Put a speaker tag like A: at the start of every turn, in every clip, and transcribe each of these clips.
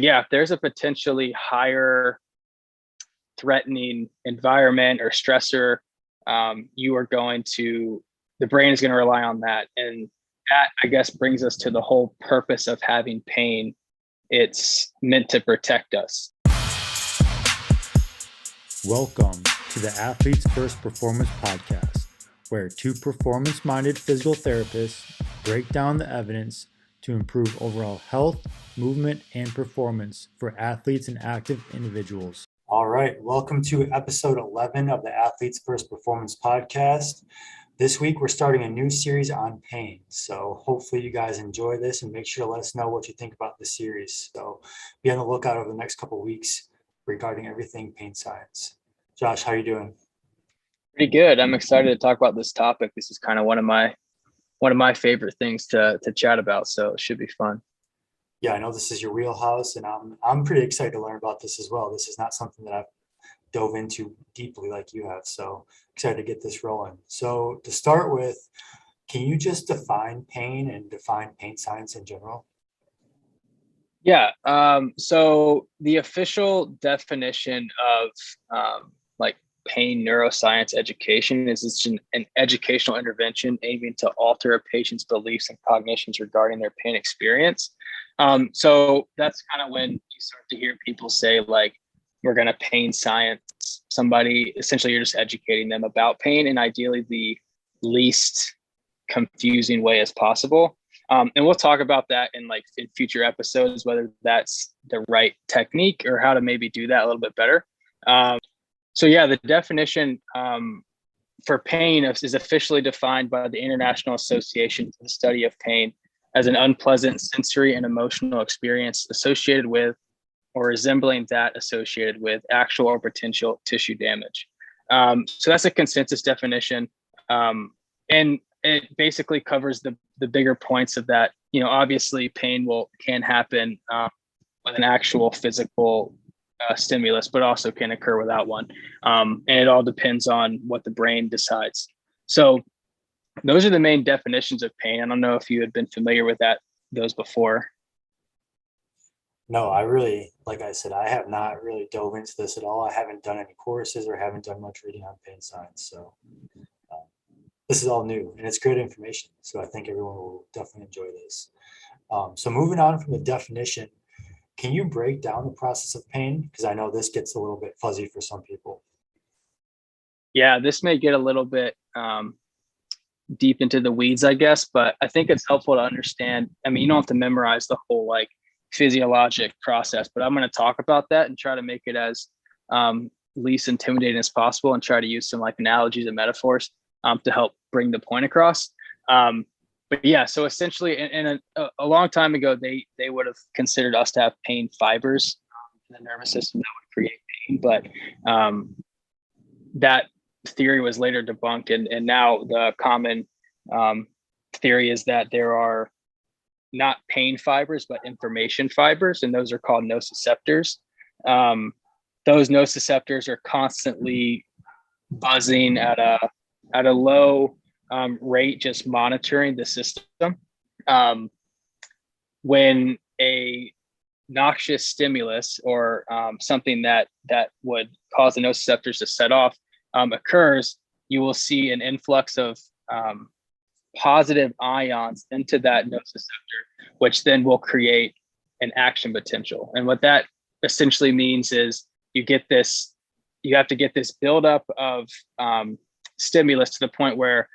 A: Yeah, if there's a potentially higher threatening environment or stressor, the brain is going to rely on that. And that, I guess, brings us to the whole purpose of having pain. It's meant to protect us.
B: Welcome to the Athletes First Performance Podcast, where two performance-minded physical therapists break down the evidence to improve overall health, movement, and performance for athletes and active individuals.
C: All right, welcome to episode 11 of the Athletes First Performance Podcast. This week, we're starting a new series on pain. So hopefully you guys enjoy this and make sure to let us know what you think about the series. So be on the lookout over the next couple of weeks regarding everything pain science. Josh, how are you doing?
A: Pretty good. I'm excited to talk about this topic. This is kind of one of my favorite things to chat about. So it should be fun.
C: Yeah, I know this is your wheelhouse, and I'm pretty excited to learn about this as well. This is not something that I've dove into deeply like you have. So excited to get this rolling. So to start with, can you just define pain and define pain science in general?
A: Yeah. So the official definition of pain neuroscience education is it's an educational intervention aiming to alter a patient's beliefs and cognitions regarding their pain experience. So that's kind of when you start to hear people say, like, we're going to pain science somebody. Essentially, you're just educating them about pain, and ideally the least confusing way as possible. And we'll talk about that in future episodes, whether that's the right technique or how to maybe do that a little bit better. So yeah, the definition for pain is officially defined by the International Association for the Study of Pain as an unpleasant sensory and emotional experience associated with or resembling that associated with actual or potential tissue damage. So that's a consensus definition. And it basically covers the bigger points of that. You know, obviously pain can happen with an actual physical stimulus, but also can occur without one. And it all depends on what the brain decides. So those are the main definitions of pain. I don't know if you had been familiar with those before.
C: No, like I said, I have not really dove into this at all. I haven't done any courses or haven't done much reading on pain science. So this is all new and it's great information. So I think everyone will definitely enjoy this. So moving on from the definition, can you break down the process of pain? Because I know this gets a little bit fuzzy for some people.
A: Yeah, this may get a little bit deep into the weeds, I guess, but I think it's helpful to understand. I mean, you don't have to memorize the whole physiologic process, but I'm going to talk about that and try to make it as least intimidating as possible and try to use some analogies and metaphors to help bring the point across. But yeah, so essentially, a long time ago, they would have considered us to have pain fibers in the nervous system that would create pain. But that theory was later debunked. And now the common theory is that there are not pain fibers, but information fibers. And those are called nociceptors. Those nociceptors are constantly buzzing at a low rate, just monitoring the system. When a noxious stimulus or something that would cause the nociceptors to set off occurs, you will see an influx of positive ions into that nociceptor, which then will create an action potential. And what that essentially means is you have to get this buildup of stimulus to the point where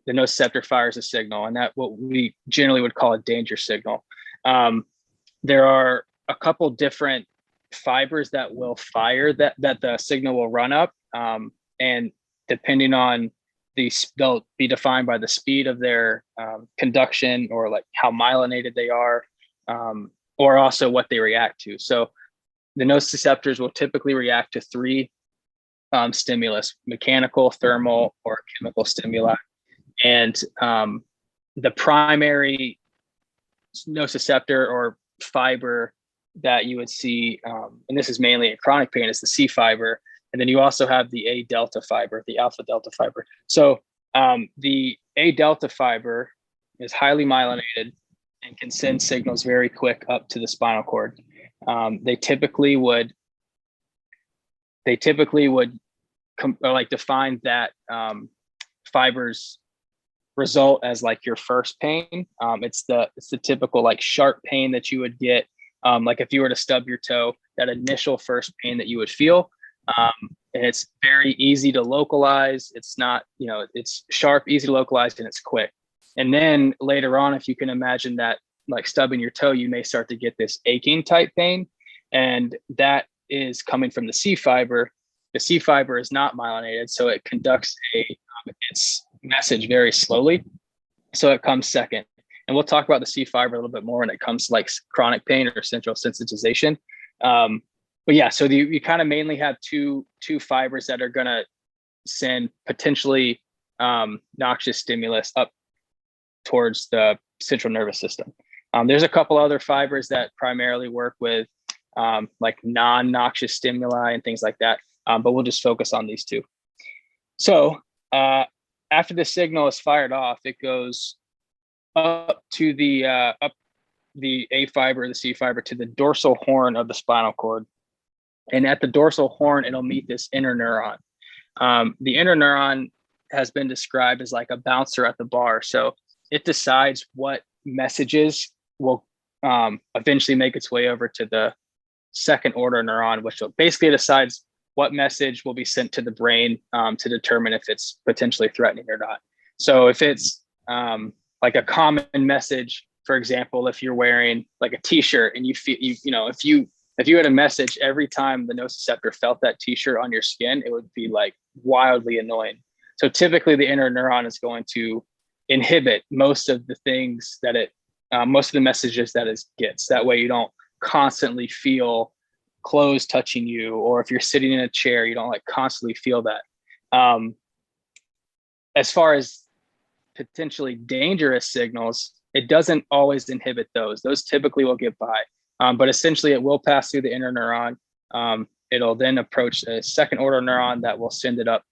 A: the nociceptor fires a signal, and that what we generally would call a danger signal. There are a couple different fibers that will fire that the signal will run up, and depending on they'll be defined by the speed of their conduction or how myelinated they are, or also what they react to. So the nociceptors will typically react to three stimulus: mechanical, thermal, or chemical stimuli. And the primary nociceptor or fiber that you would see, and this is mainly in chronic pain, is the C fiber. And then you also have the A delta fiber, the alpha delta fiber. So the A delta fiber is highly myelinated and can send signals very quick up to the spinal cord. They typically would define that fiber's result as like your first pain. It's the typical like sharp pain that you would get, like if you were to stub your toe, that initial first pain that you would feel. And it's very easy to localize. It's not, it's sharp, easy to localize, and it's quick. And then later on, if you can imagine that like stubbing your toe, you may start to get this aching type pain. And that is coming from the C fiber. The C fiber is not myelinated, so it conducts its message very slowly. So it comes second. And we'll talk about the C fiber a little bit more when it comes to like chronic pain or central sensitization. But yeah, so you kind of mainly have two fibers that are going to send potentially noxious stimulus up towards the central nervous system. There's a couple other fibers that primarily work with like non-noxious stimuli and things like that, but we'll just focus on these two. So after the signal is fired off, it goes up to the A fiber, the C fiber, to the dorsal horn of the spinal cord. And at the dorsal horn, it'll meet this inner neuron. The inner neuron has been described as like a bouncer at the bar. So it decides what messages will eventually make its way over to the second order neuron, which basically decides what message will be sent to the brain to determine if it's potentially threatening or not. So if it's like a common message, for example, if you're wearing like a t-shirt and you feel, if you had a message every time the nociceptor felt that t-shirt on your skin, it would be like wildly annoying. So typically the inner neuron is going to inhibit most of the things that most of the messages that it gets. That way you don't constantly feel clothes touching you, or if you're sitting in a chair, you don't like constantly feel that. As far as potentially dangerous signals, it doesn't always inhibit those. Those typically will get by. But essentially it will pass through the inner neuron. It'll then approach a second order neuron that will send it up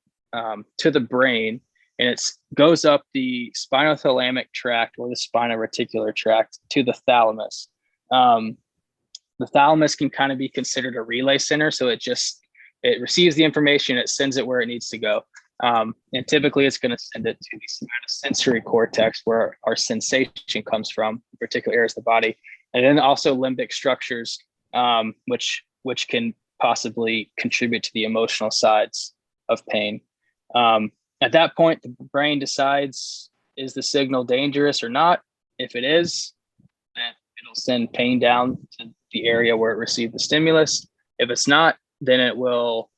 A: to the brain, and it goes up the spinothalamic tract or the spinal-reticular tract to the thalamus. The thalamus can kind of be considered a relay center. So it receives the information, it sends it where it needs to go. And typically it's going to send it to the somatosensory cortex, where our sensation comes from, in particular areas of the body. And then also limbic structures, which can possibly contribute to the emotional sides of pain. At that point, the brain decides, is the signal dangerous or not? If it is, then it'll send pain down to the area where it received the stimulus. If it's not, then it will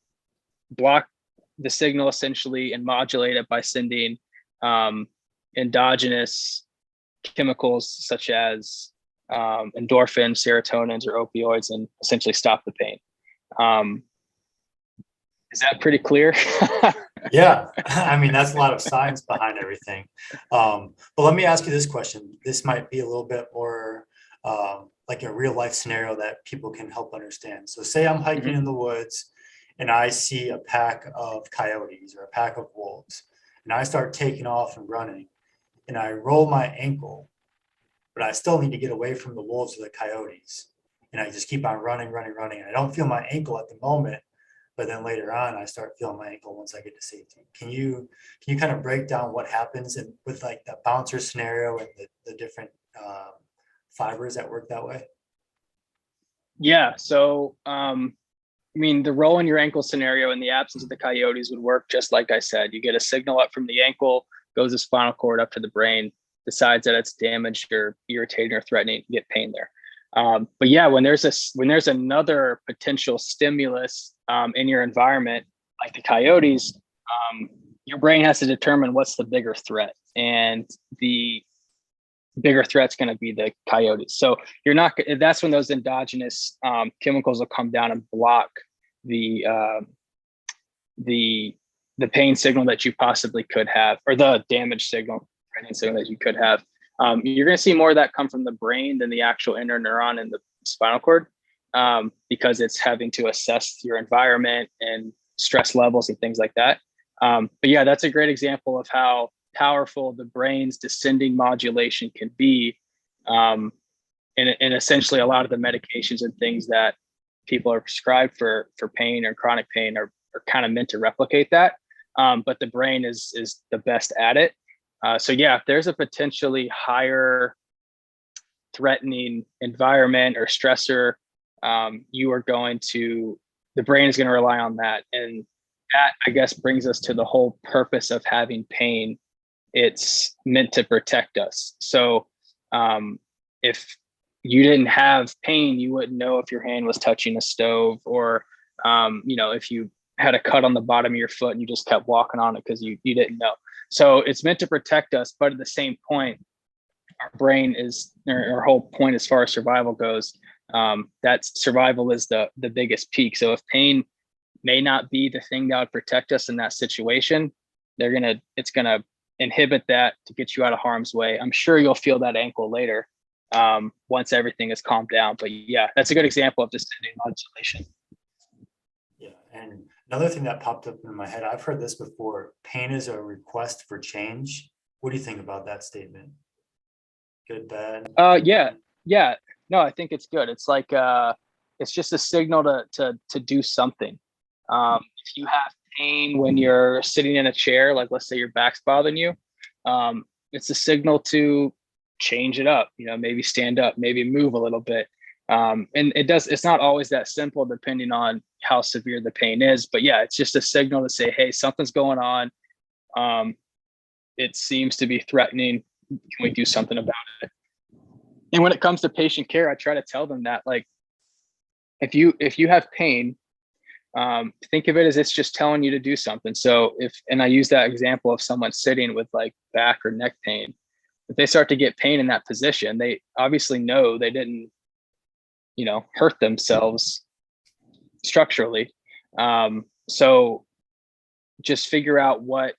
A: block the signal essentially and modulate it by sending endogenous chemicals such as endorphins, serotonins, or opioids, and essentially stop the pain. Is that pretty clear?
C: Yeah, I mean, that's a lot of science behind everything. But let me ask you this question. This might be a little bit more like a real life scenario that people can help understand. So say I'm hiking in the woods and I see a pack of coyotes or a pack of wolves, and I start taking off and running, and I roll my ankle, but I still need to get away from the wolves or the coyotes. And I just keep on running. And I don't feel my ankle at the moment, but then later on, I start feeling my ankle once I get to safety. Can you kind of break down what happens with like the bouncer scenario and the different fibers that work that way?
A: Yeah. So, I mean, the roll in your ankle scenario in the absence of the coyotes would work just like I said. You get a signal up from the ankle, goes the spinal cord up to the brain, decides that it's damaged or irritating or threatening, you get pain there. But yeah, when there's another potential stimulus in your environment, like the coyotes, your brain has to determine what's the bigger threat, and the bigger threat's going to be the coyotes. So that's when those endogenous chemicals will come down and block the pain signal that you possibly could have, or the damage signal, threatening signal that you could have. You're going to see more of that come from the brain than the actual inner neuron in the spinal cord, because it's having to assess your environment and stress levels and things like that. But yeah, that's a great example of how powerful the brain's descending modulation can be and essentially a lot of the medications and things that people are prescribed for pain or chronic pain are kind of meant to replicate that. But the brain is the best at it. So yeah, if there's a potentially higher threatening environment or stressor, the brain is going to rely on that. And that, I guess, brings us to the whole purpose of having pain. It's meant to protect us. So if you didn't have pain, you wouldn't know if your hand was touching a stove, or if you had a cut on the bottom of your foot and you just kept walking on it because you didn't know. So it's meant to protect us, but at the same point, our brain is, our whole point as far as survival goes, that survival is the biggest peak. So if pain may not be the thing that would protect us in that situation, it's gonna inhibit that to get you out of harm's way. I'm sure you'll feel that ankle later, once everything is calmed down. But yeah, that's a good example of descending modulation.
C: Yeah, and another thing that popped up in my head, I've heard this before: pain is a request for change. What do you think about that statement? Good, bad?
A: Yeah. No, I think it's good. It's like it's just a signal to do something. If you have pain when you're sitting in a chair, like let's say your back's bothering you, it's a signal to change it up. Maybe stand up, maybe move a little bit. And it's not always that simple depending on how severe the pain is. But yeah, it's just a signal to say, hey, something's going on. It seems to be threatening. Can we do something about it? And when it comes to patient care, I try to tell them that, like, if you have pain, think of it as it's just telling you to do something. So and I use that example of someone sitting with like back or neck pain. If they start to get pain in that position, they obviously know they didn't, hurt themselves structurally. So just figure out what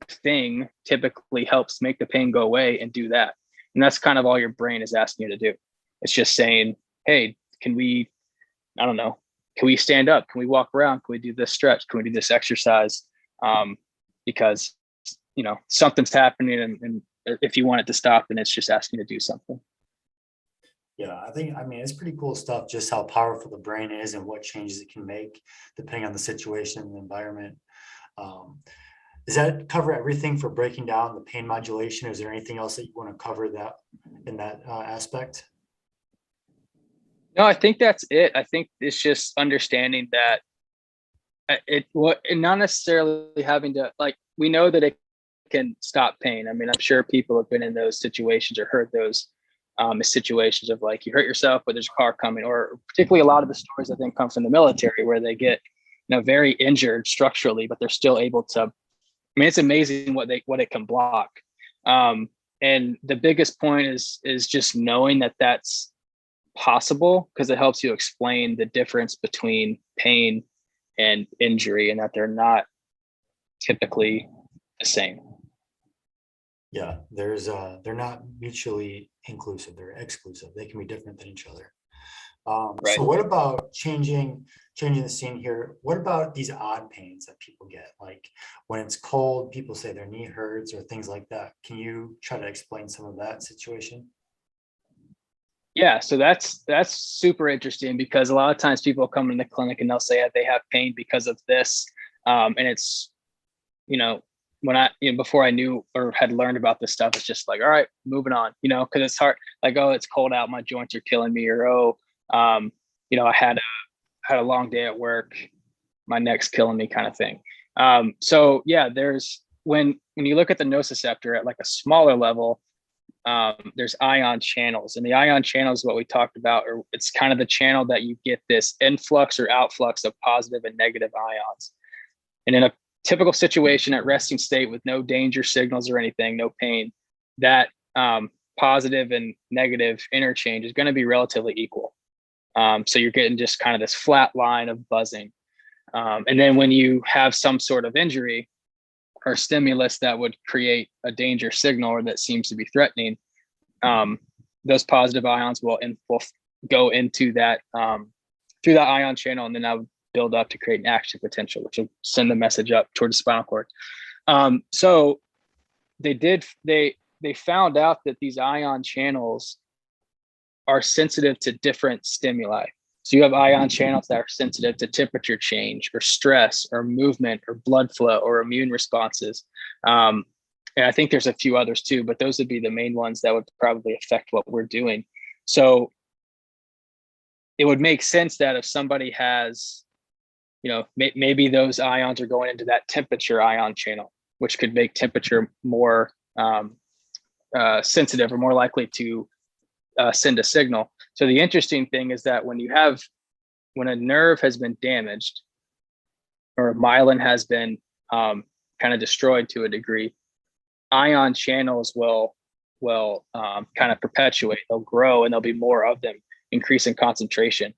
A: thing typically helps make the pain go away and do that. And that's kind of all your brain is asking you to do. It's just saying, hey, can we stand up? Can we walk around? Can we do this stretch? Can we do this exercise? Because, something's happening, and if you want it to stop, then it's just asking to do something.
C: Yeah, I mean, it's pretty cool stuff, just how powerful the brain is and what changes it can make depending on the situation and the environment. Does that cover everything for breaking down the pain modulation? Is there anything else that you want to cover in that aspect?
A: No, I think that's it. I think it's just understanding that and not necessarily having to, like, we know that it can stop pain. I mean, I'm sure people have been in those situations or heard those situations of, like, you hurt yourself, but there's a car coming, or particularly a lot of the stories I think come from the military where they get, very injured structurally, but they're still able to. I mean, it's amazing what it can block. And the biggest point is just knowing that that's possible, because it helps you explain the difference between pain and injury, and that they're not typically the same.
C: Yeah, they're not mutually inclusive, they're exclusive. They can be different than each other.
A: Right.
C: So what about changing the scene here? What about these odd pains that people get? Like when it's cold, people say their knee hurts or things like that. Can you try to explain some of that situation?
A: Yeah, so that's super interesting, because a lot of times people come in the clinic and they'll say that they have pain because of this, and it's, when before I knew or had learned about this stuff, it's just like, all right, moving on, because it's hard. Like, oh, it's cold out, my joints are killing me, or I had a long day at work, my neck's killing me, kind of thing. So yeah, there's when you look at the nociceptor at like a smaller level, there's ion channels, and the ion channel is what we talked about, or it's kind of the channel that you get this influx or outflux of positive and negative ions. And in a typical situation at resting state with no danger signals or anything, no pain, that positive and negative interchange is going to be relatively equal. So you're getting just kind of this flat line of buzzing. And then when you have some sort of injury or stimulus that would create a danger signal or that seems to be threatening, those positive ions will go into that through that ion channel, and then that would build up to create an action potential, which will send the message up towards the spinal cord. So they found out that these ion channels are sensitive to different stimuli. So you have ion channels that are sensitive to temperature change or stress or movement or blood flow or immune responses. And I think there's a few others too, but those would be the main ones that would probably affect what we're doing. So it would make sense that if somebody has, maybe those ions are going into that temperature ion channel, which could make temperature more sensitive or more likely to send a signal. So the interesting thing is that when a nerve has been damaged or myelin has been kind of destroyed to a degree, ion channels will kind of perpetuate. They'll grow, and there'll be more of them, increase in concentration.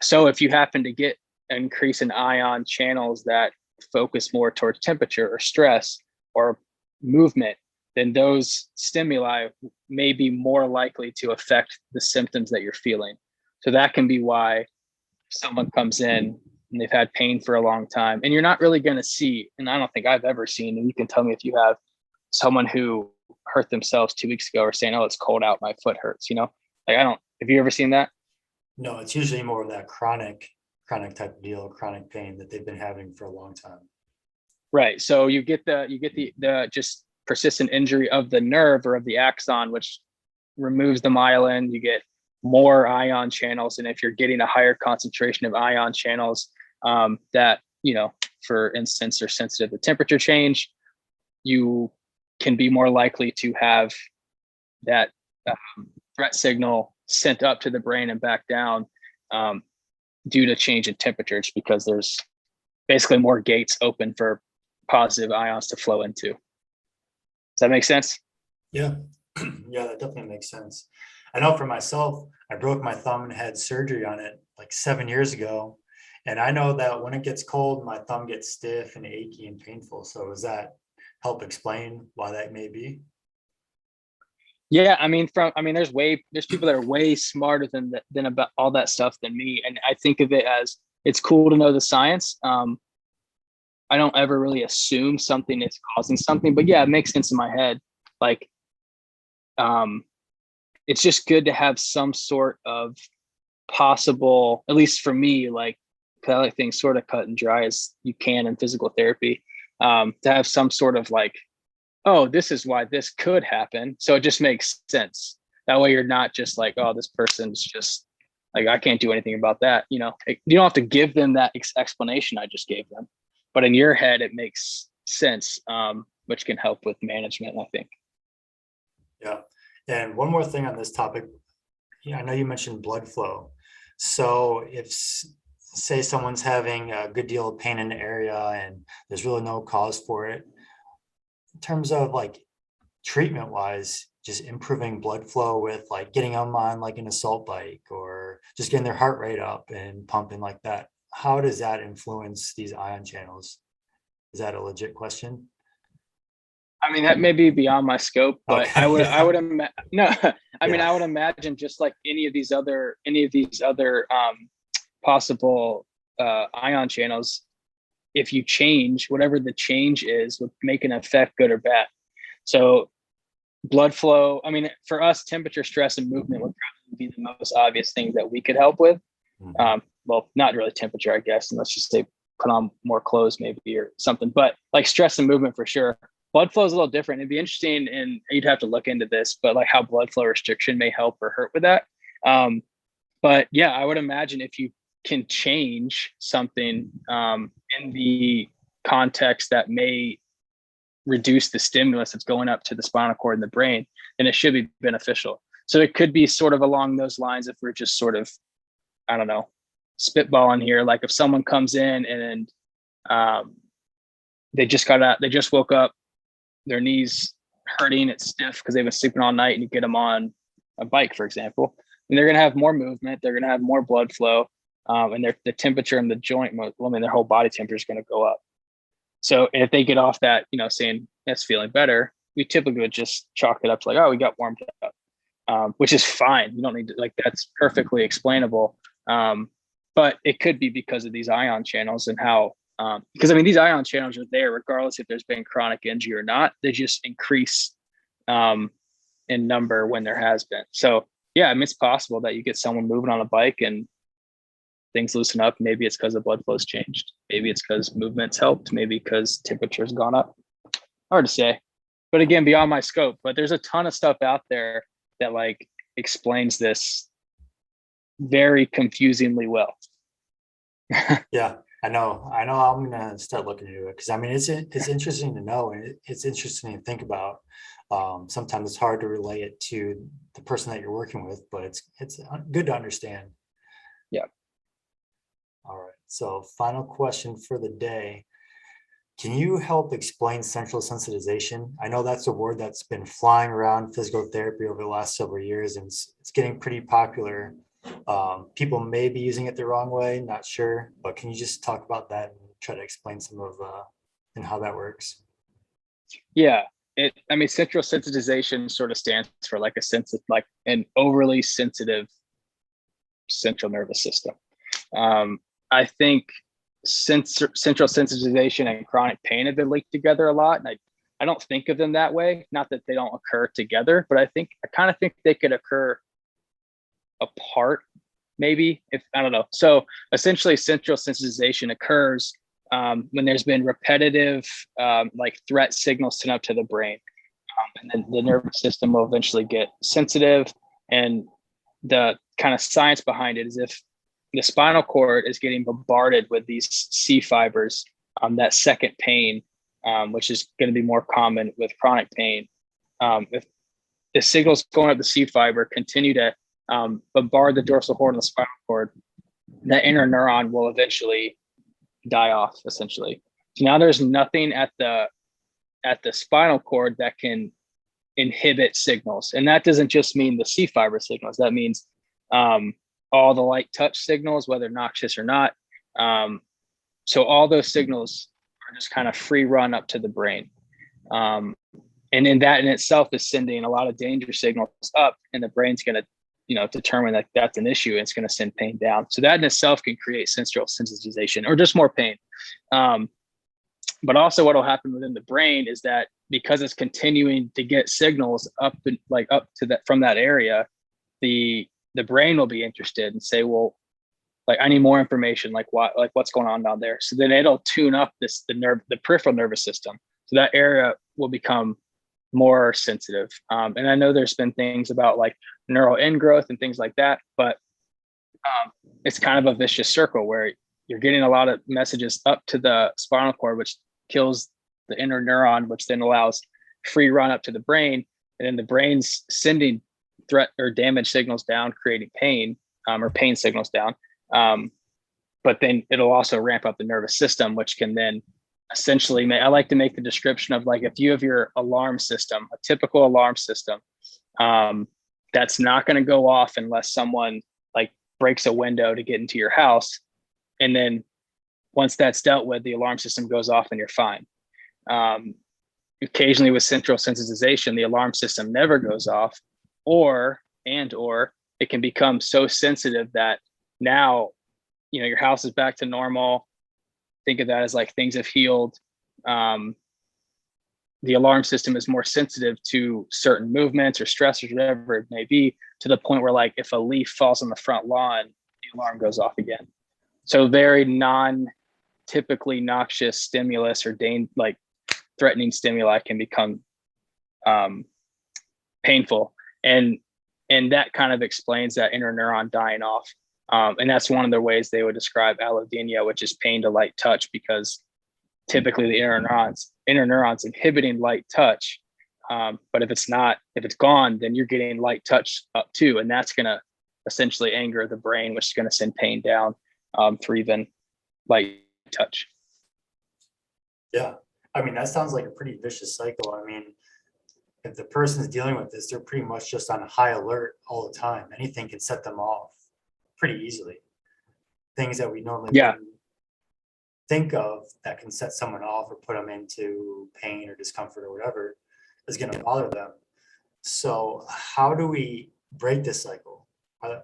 A: So if you happen to get an increase in ion channels that focus more towards temperature or stress or movement, then those stimuli may be more likely to affect the symptoms that you're feeling. So that can be why someone comes in and they've had pain for a long time, and you're not really going to see, and I don't think I've ever seen, and you can tell me if you have, someone who hurt themselves 2 weeks ago or saying, "Oh, it's cold out, my foot hurts." Like, have you ever seen that?
C: No, it's usually more of that chronic type of deal, chronic pain that they've been having for a long time.
A: Right. So you get the just persistent injury of the nerve or of the axon, which removes the myelin. You get more ion channels, and if you're getting a higher concentration of ion channels that, for instance, are sensitive to temperature change, you can be more likely to have that threat signal sent up to the brain and back down due to change in temperatures, because there's basically more gates open for positive ions to flow into. Does that make sense?
C: Yeah. Yeah, that definitely makes sense. I know for myself, I broke my thumb and had surgery on it like 7 years ago. And I know that when it gets cold, my thumb gets stiff and achy and painful. So does that help explain why that may be?
A: Yeah, there's people that are way smarter than about all that stuff than me, and I think of it as it's cool to know the science. I don't ever really assume something is causing something, but yeah, it makes sense in my head. Like, it's just good to have some sort of possible, at least for me, like, 'cause I like things sort of cut and dry as you can in physical therapy, to have some sort of like, oh, this is why this could happen. So it just makes sense. That way you're not just like, oh, this person's just like, I can't do anything about that. You don't have to give them that explanation I just gave them, but in your head, it makes sense, which can help with management, I think.
C: Yeah. And one more thing on this topic. Yeah, I know you mentioned blood flow. So if say someone's having a good deal of pain in the area and there's really no cause for it, in terms of like treatment wise, just improving blood flow with like getting them on like an assault bike or just getting their heart rate up and pumping like that, how does that influence these ion channels? Is that a legit question?
A: I mean, that may be beyond my scope, but
C: Okay.
A: I would no,
C: Yeah.
A: I would imagine just like any of these other possible ion channels, if you change whatever the change is, would make an effect, good or bad. So blood flow, I mean, for us, temperature, stress, and movement would probably be the most obvious things that we could help with.
C: Mhm.
A: Well, not really temperature, I guess, and let's just say put on more clothes maybe or something, but like stress and movement for sure. Blood flow is a little different. It'd be interesting, and you'd have to look into this, but like how blood flow restriction may help or hurt with that. But yeah, I would imagine if you can change something in the context that may reduce the stimulus that's going up to the spinal cord and the brain, then it should be beneficial. So it could be sort of along those lines if we're just sort of, I don't know, spitballing here. Like if someone comes in and they just woke up, their knees hurting, it's stiff because they've been sleeping all night, and you get them on a bike, for example, and they're going to have more movement, they're going to have more blood flow, and the temperature in the joint, their whole body temperature is going to go up. So if they get off that, saying that's feeling better, we typically would just chalk it up to like, oh, we got warmed up, which is fine. You don't need to, like, that's perfectly explainable. But it could be because of these ion channels and how, because I mean, these ion channels are there regardless if there's been chronic injury or not. They just increase in number when there has been. So yeah, I mean, it's possible that you get someone moving on a bike and things loosen up. Maybe it's because the blood flow's changed. Maybe it's because movement's helped. Maybe because temperature's gone up. Hard to say. But again, beyond my scope. But there's a ton of stuff out there that like explains this very confusingly well.
C: Yeah, I know. I know. I'm gonna start looking into it because I mean, it's interesting to know, and it's interesting to think about. Sometimes it's hard to relate it to the person that you're working with, but it's good to understand.
A: Yeah.
C: All right. So, final question for the day. Can you help explain central sensitization? I know that's a word that's been flying around physical therapy over the last several years, and it's getting pretty popular. People may be using it the wrong way, not sure, but can you just talk about that and try to explain some of and how that works?
A: Yeah. I mean, central sensitization sort of stands for like a sense of like an overly sensitive central nervous system. I think central sensitization and chronic pain have been linked together a lot. And I don't think of them that way. Not that they don't occur together, but I kind of think they could occur apart, maybe, if I don't know. So essentially, central sensitization occurs when there's been repetitive like threat signals sent up to the brain. And then the nervous system will eventually get sensitive. And the kind of science behind it is if the spinal cord is getting bombarded with these C fibers, that second pain, which is going to be more common with chronic pain. If the signals going up the C fiber continue to bombard the dorsal horn of the spinal cord, that inner neuron will eventually die off, essentially. So now there's nothing at the spinal cord that can inhibit signals. And that doesn't just mean the C fiber signals. That means all the light touch signals, whether noxious or not. So all those signals are just kind of free run up to the brain. And then that in itself is sending a lot of danger signals up, and the brain's going to, determine that that's an issue, and it's going to send pain down. So that in itself can create central sensitization or just more pain. But also what will happen within the brain is that because it's continuing to get signals up to that from that area, the brain will be interested and say, well, like I need more information, like what's going on down there. So then it'll tune up the peripheral nervous system. So that area will become more sensitive. And I know there's been things about like neural ingrowth and things like that, but it's kind of a vicious circle where you're getting a lot of messages up to the spinal cord, which kills the inner neuron, which then allows free run up to the brain. And then the brain's sending threat or damage signals down, creating pain, or pain signals down. But then it'll also ramp up the nervous system, which can then essentially I like to make the description of like, if you have your alarm system, a typical alarm system, that's not going to go off unless someone like breaks a window to get into your house. And then once that's dealt with, the alarm system goes off and you're fine. Occasionally with central sensitization, the alarm system never goes off, or it can become so sensitive that now, your house is back to normal. Think of that as like things have healed. The alarm system is more sensitive to certain movements or stressors, whatever it may be, to the point where like if a leaf falls on the front lawn, the alarm goes off again. So very non-typically noxious stimulus or like threatening stimuli can become painful, and that kind of explains that inner neuron dying off. And that's one of the ways they would describe allodynia, which is pain to light touch, because typically the inner neurons inhibiting light touch. But if it's gone, then you're getting light touch up too, and that's going to essentially anger the brain, which is going to send pain down for even light touch.
C: Yeah. I mean, that sounds like a pretty vicious cycle. I mean, if the person's dealing with this, they're pretty much just on high alert all the time. Anything can set them off pretty easily. Things that we normally wouldn't think of that can set someone off or put them into pain or discomfort or whatever is going to bother them. So how do we break this cycle? Are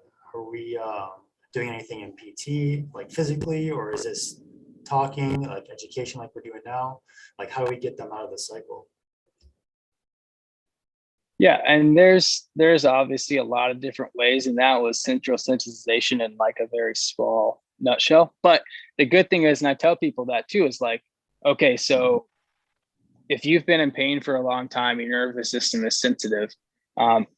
C: we doing anything in PT, like physically, or is this talking, like education, like we're doing now? Like, how do we get them out of the cycle?
A: Yeah, and there's obviously a lot of different ways, and that was central sensitization in like a very small nutshell. But the good thing is, and I tell people that too, is like, okay, so if you've been in pain for a long time, your nervous system is sensitive.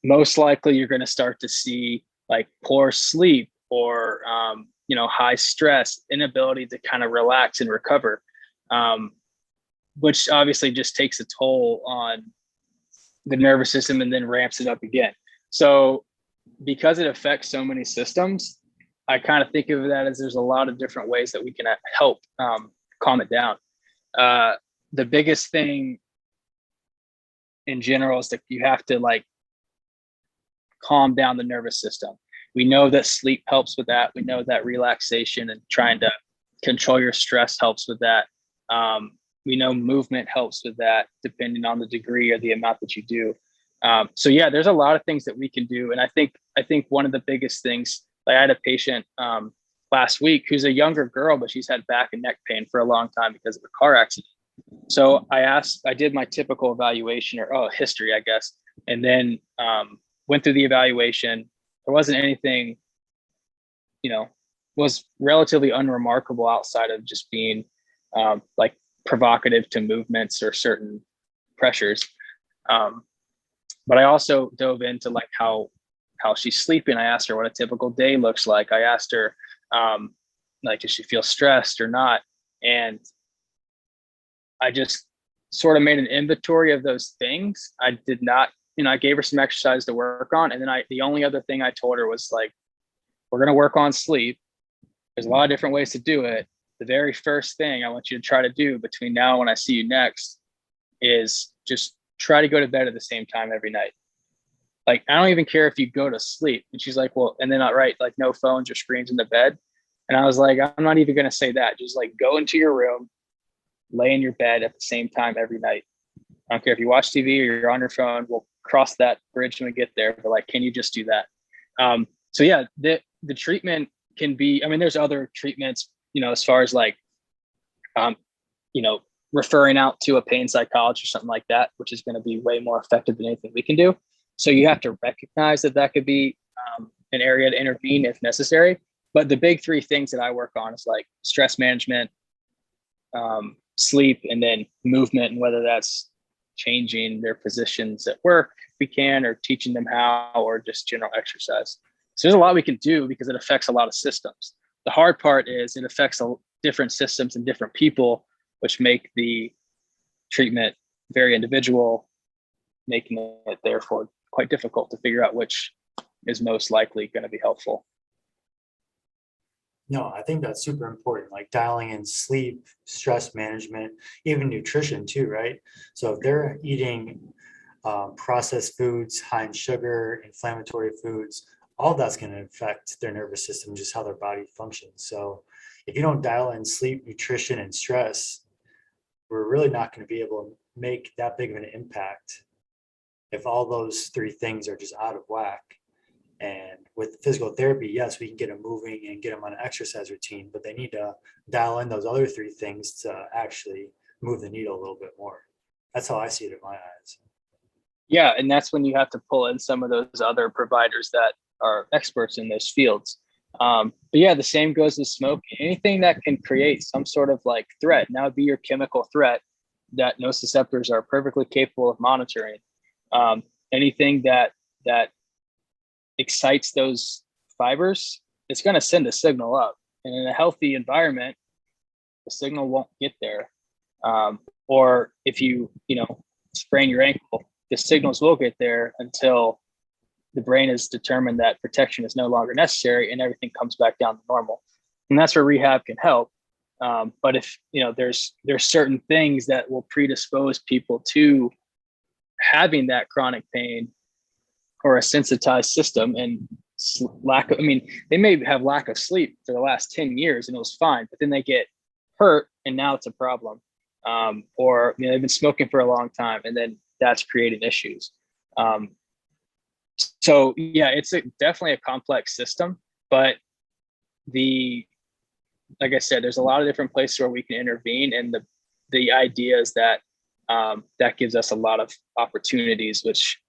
A: Most likely, you're going to start to see like poor sleep or high stress, inability to kind of relax and recover, um, which obviously just takes a toll on the nervous system and then ramps it up again. So because it affects so many systems, I kind of think of that as there's a lot of different ways that we can help calm it down. Uh, the biggest thing in general is that you have to like calm down the nervous system. We know that sleep helps with that. We know that relaxation and trying to control your stress helps with that. We know movement helps with that, depending on the degree or the amount that you do. So yeah, there's a lot of things that we can do, and I think one of the biggest things. Like I had a patient last week who's a younger girl, but she's had back and neck pain for a long time because of a car accident. So I did my typical evaluation or history, I guess, and then went through the evaluation. There wasn't anything, you know, was relatively unremarkable outside of just being like provocative to movements or certain pressures. Um, but I also dove into like how she's sleeping. I asked her what a typical day looks like. I asked her like, does she feel stressed or not? And I just sort of made an inventory of those things. I did not, I gave her some exercise to work on. And then the only other thing I told her was like, we're going to work on sleep. There's a lot of different ways to do it. The very first thing I want you to try to do between now and when I see you next is just try to go to bed at the same time every night. Like, I don't even care if you go to sleep. And she's like, well, and then I write like no phones or screens in the bed. And I was like, I'm not even going to say that. Just like go into your room, lay in your bed at the same time every night. I don't care if you watch TV or you're on your phone. We'll cross that bridge when we get there. But like, can you just do that? So yeah, the treatment can be. I mean, there's other treatments. As far as like, um, you know, referring out to a pain psychologist or something like that, which is going to be way more effective than anything we can do. So you have to recognize that could be an area to intervene if necessary. But the big three things that I work on is like stress management, sleep, and then movement, and whether that's changing their positions at work if we can, or teaching them how, or just general exercise. So there's a lot we can do because it affects a lot of systems. The hard part is it affects different systems and different people, which make the treatment very individual, making it therefore quite difficult to figure out which is most likely going to be helpful.
C: No, I think that's super important, like dialing in sleep, stress management, even nutrition too, right? So if they're eating processed foods, high in sugar, inflammatory foods, all that's going to affect their nervous system, just how their body functions. So if you don't dial in sleep, nutrition, and stress, we're really not going to be able to make that big of an impact if all those three things are just out of whack. And with physical therapy, yes, we can get them moving and get them on an exercise routine, but they need to dial in those other three things to actually move the needle a little bit more. That's how I see it in my eyes.
A: Yeah, and that's when you have to pull in some of those other providers that are experts in those fields. But yeah, the same goes with smoking. Anything that can create some sort of like threat, now be your chemical threat that nociceptors are perfectly capable of monitoring. Anything that excites those fibers, it's going to send a signal up. And in a healthy environment, the signal won't get there. Or if you sprain your ankle, the signals will get there until the brain is determined that protection is no longer necessary and everything comes back down to normal. And that's where rehab can help. But if there's certain things that will predispose people to having that chronic pain or a sensitized system, and they may have lack of sleep for the last 10 years and it was fine, but then they get hurt and now it's a problem. Or they've been smoking for a long time and then that's creating issues. So yeah, it's definitely a complex system, but like I said, there's a lot of different places where we can intervene, and the idea is that that gives us a lot of opportunities, which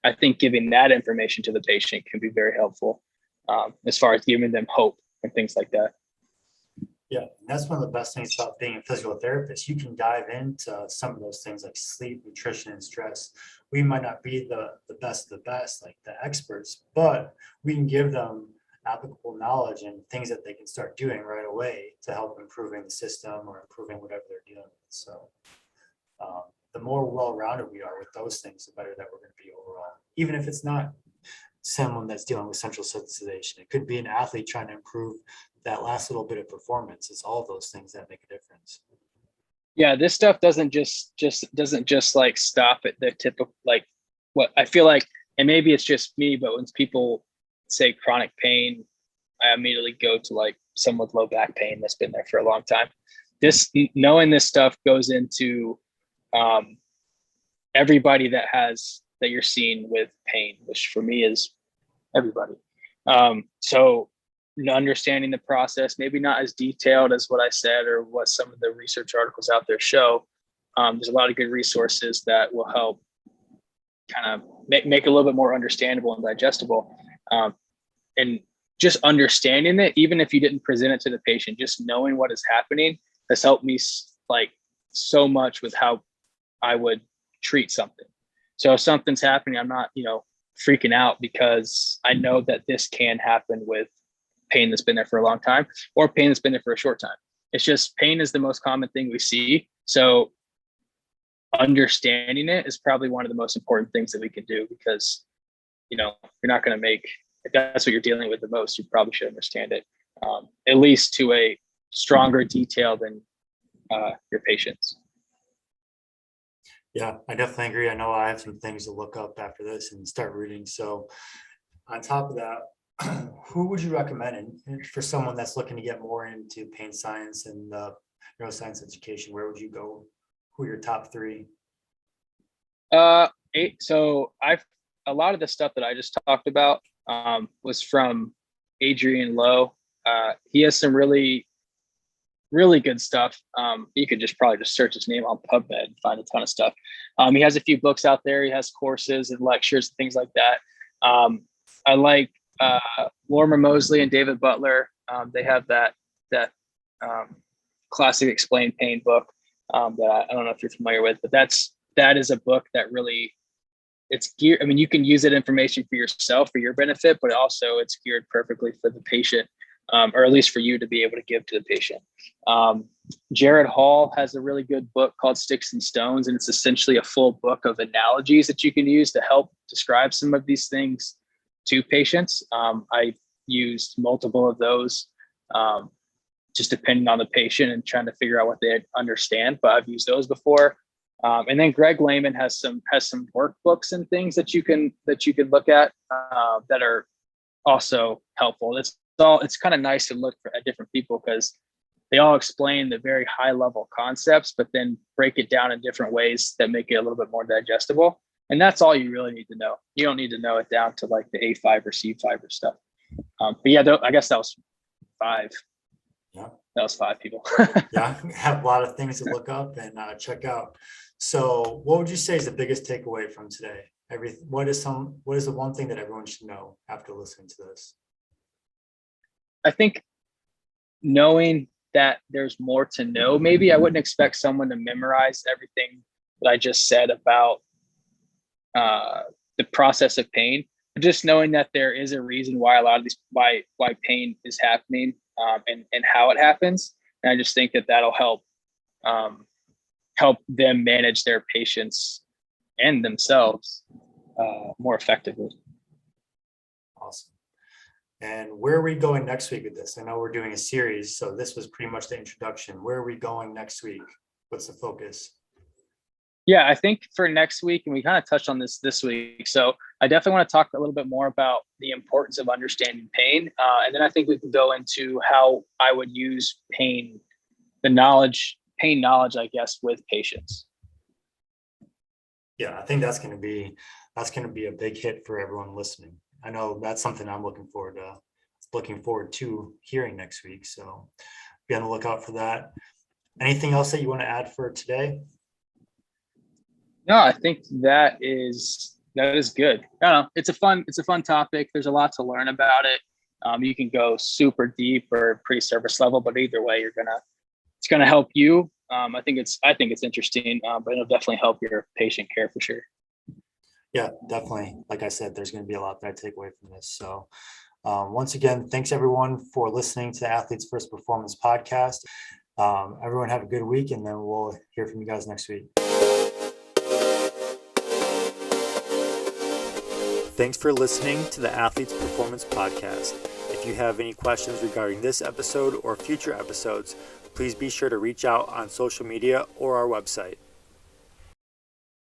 A: I think giving that information to the patient can be very helpful, as far as giving them hope and things like that.
C: Yeah, and that's one of the best things about being a physical therapist. You can dive into some of those things like sleep, nutrition, and stress. We might not be the best of the best, like the experts, but we can give them applicable knowledge and things that they can start doing right away to help improving the system or improving whatever they're dealing with. So the more well-rounded we are with those things, the better that we're going to be overall. Even if it's not someone that's dealing with central sensitization, it could be an athlete trying to improve that last little bit of performance. It's all those things that make a difference.
A: Yeah, this stuff doesn't just like stop at the typical, like what I feel like, and maybe it's just me, but when people say chronic pain, I immediately go to like someone with low back pain that's been there for a long time. This, knowing this stuff goes into everybody that you're seeing with pain, which for me is everybody. So understanding the process, maybe not as detailed as what I said or what some of the research articles out there show. There's a lot of good resources that will help kind of make it a little bit more understandable and digestible. And just understanding it, even if you didn't present it to the patient, just knowing what is happening has helped me like so much with how I would treat something. So if something's happening, I'm not, freaking out, because I know that this can happen with pain that's been there for a long time or pain that's been there for a short time. It's just pain is the most common thing we see. So understanding it is probably one of the most important things that we can do, because, you're not going to make, if that's what you're dealing with the most, you probably should understand it, at least to a stronger detail than your patients.
C: Yeah, I definitely agree. I know I have some things to look up after this and start reading. So on top of that, who would you recommend for someone that's looking to get more into pain science and neuroscience education? Where would you go? Who are your top three?
A: So a lot of the stuff that I just talked about was from Adrian Lowe. He has some really, really good stuff. You could probably just search his name on PubMed and find a ton of stuff. He has a few books out there. He has courses and lectures and things like that. I like Lorimer Mosley and David Butler. They have that classic explained pain book that I don't know if you're familiar with, but that is a book that really, it's geared. I mean, you can use that information for yourself, for your benefit, but also it's geared perfectly for the patient, or at least for you to be able to give to the patient. Jared Hall has a really good book called Sticks and Stones, and it's essentially a full book of analogies that you can use to help describe some of these things to patients. I've used multiple of those, just depending on the patient and trying to figure out what they understand, but I've used those before. And then Greg Lehman has some workbooks and things that you can look at that are also helpful. It's kind of nice to look at different people, because they all explain the very high level concepts, but then break it down in different ways that make it a little bit more digestible. And that's all you really need to know. You don't need to know it down to like the A5 or C5 or stuff. But yeah, I guess that was 5.
C: Yeah,
A: that was 5 people.
C: yeah, have a lot of things to look up and check out. So what would you say is the biggest takeaway from today? What is the one thing that everyone should know after listening to this?
A: I think knowing that there's more to know. Maybe I wouldn't expect someone to memorize everything that I just said about the process of pain, but just knowing that there is a reason why a lot of these, why pain is happening, and how it happens. And I just think that that'll help them manage their patients and themselves more effectively.
C: Awesome. And where are we going next week with this? I know we're doing a series, so this was pretty much the introduction. Where are we going next week? What's the focus?
A: Yeah, I think for next week, and we kind of touched on this week, so I definitely want to talk a little bit more about the importance of understanding pain. And then I think we can go into how I would use pain knowledge, I guess, with patients.
C: Yeah, I think that's going to be a big hit for everyone listening. I know that's something I'm looking forward to hearing next week. So be on the lookout for that. Anything else that you want to add for today?
A: No, I think that is That is good. I don't know. It's a fun topic. There's a lot to learn about it. You can go super deep or pretty surface level, but either way, it's gonna help you. I think it's interesting, but it'll definitely help your patient care for sure.
C: Yeah, definitely. Like I said, there's going to be a lot that I take away from this. So, once again, thanks everyone for listening to the Athletes First Performance podcast. Everyone have a good week, and then we'll hear from you guys next week. Thanks for listening to the Athletes Performance podcast. If you have any questions regarding this episode or future episodes, please be sure to reach out on social media or our website.